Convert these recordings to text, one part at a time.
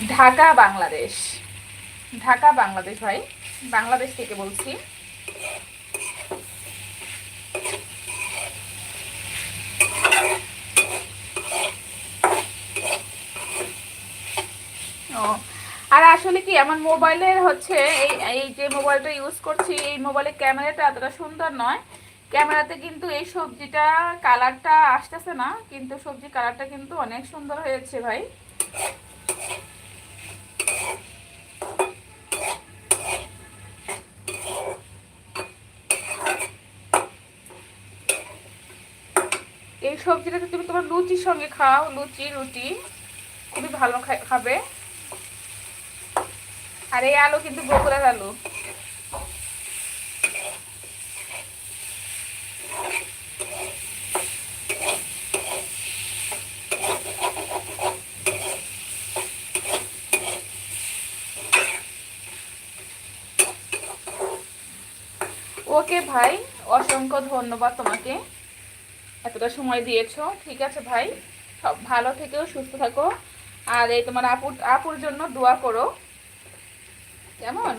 ঢাকা বাংলাদেশ। ঢাকা বাংলাদেশ ভাই, বাংলাদেশ থেকে বলছি। ও, আর আসলে কি আমার মোবাইলের হচ্ছে এই এই যে মোবাইলটা ইউজ করছি, এই মোবাইলের ক্যামেরাটা এতটা সুন্দর নয়। ক্যামেরাতে কিন্তু এই সবজিটা কালারটা আসতেছে না, কিন্তু সবজি কালারটা কিন্তু অনেক সুন্দর হয়েছে ভাই। এই সবজিটা তুমি তোমার লুচির সঙ্গে খাও, লুচি রুটি খুবই ভালো খাবে। আর এই আলু কিন্তু বগুড়ার আলু। ওকে ভাই, অসংখ্য ধন্যবাদ তোমাকে, এতটা সময় দিয়েছো। ঠিক আছে ভাই, সব ভালো থেকো, সুস্থ থাকো। আর এই তোমার আপুর জন্য দোয়া করো, কেমন?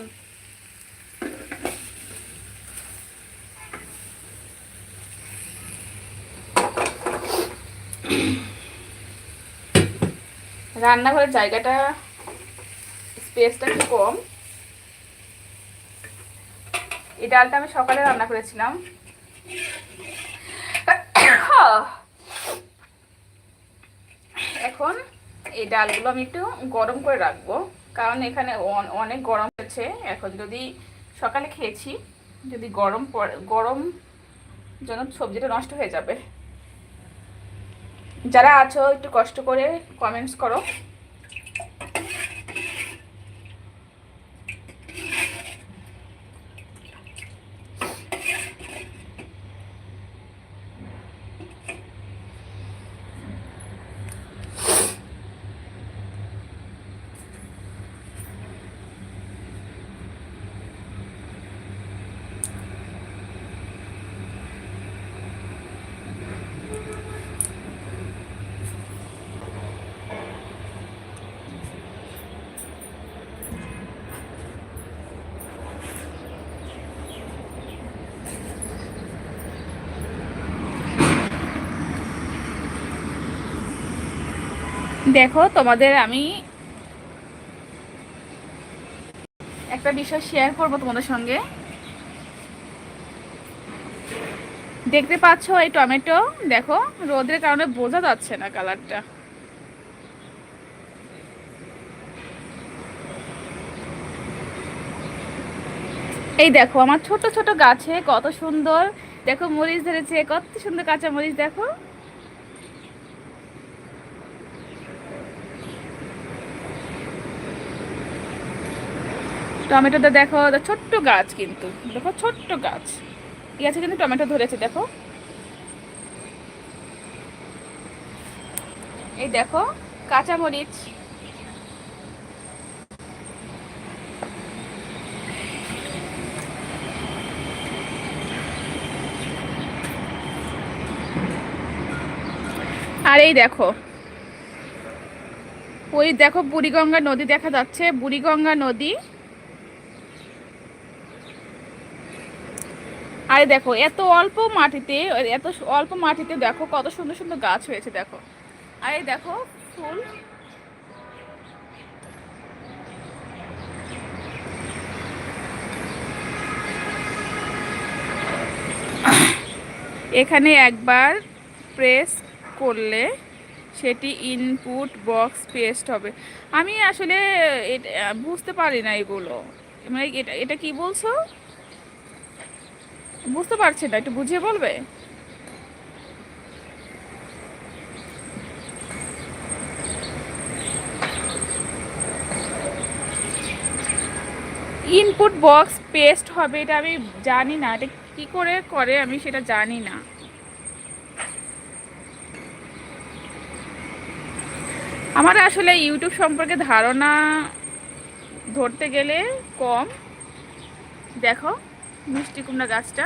রান্নাঘরের জায়গাটা, স্পেসটা একটু কম। এই ডালটা আমি সকালে রান্না করেছিলাম। এখন এই ডালগুলো আমি একটু গরম করে রাখবো, কারণ এখানে অনেক গরম হয়েছে। এখন যদি সকালে খেয়েছি, যদি গরম যেন সবজিটা নষ্ট হয়ে যাবে। যারা আছো একটু কষ্ট করে কমেন্টস করো। দেখো, তোমাদের আমি একটা বিষয় শেয়ার করবো তোমাদের সঙ্গে। দেখতে পাচ্ছ এই টমেটো, দেখো রোদের কারণে বোঝা যাচ্ছে না কালারটা। এই দেখো আমার ছোট ছোট গাছে কত সুন্দর, দেখো মরিচ ধরেছে, কত সুন্দর কাঁচা মরিচ। দেখো টমেটোটা, দেখো ছোট্ট গাছ, কিন্তু দেখো ছোট্ট গাছ, এই গাছে কিন্তু টমেটো ধরেছে। দেখো এই দেখো কাঁচা মরিচ। আর এই দেখো, ওই দেখো বুড়িগঙ্গা নদী দেখা যাচ্ছে, বুড়িগঙ্গা নদী। আর দেখো এত অল্প মাটিতে, এত অল্প মাটিতে দেখো কত সুন্দর সুন্দর গাছ হয়েছে। দেখো, আর এই দেখো ফুল। এখানে একবার প্রেস করলে সেটি ইনপুট বক্স পেস্ট হবে। আমি আসলে বুঝতে পারি না এগুলো, মানে এটা এটা কি বলছো? বুঝতে পারছি না, একটু বুঝিয়ে বলবে? ইনপুট বক্স পেস্ট হবে, এটা আমি জানি না, এটা কি করে করে আমি সেটা জানি না। আমার আসলে ইউটিউব সম্পর্কে ধারণা ধরতে গেলে কম। দেখো মিষ্টি কুমড়া গাছটা।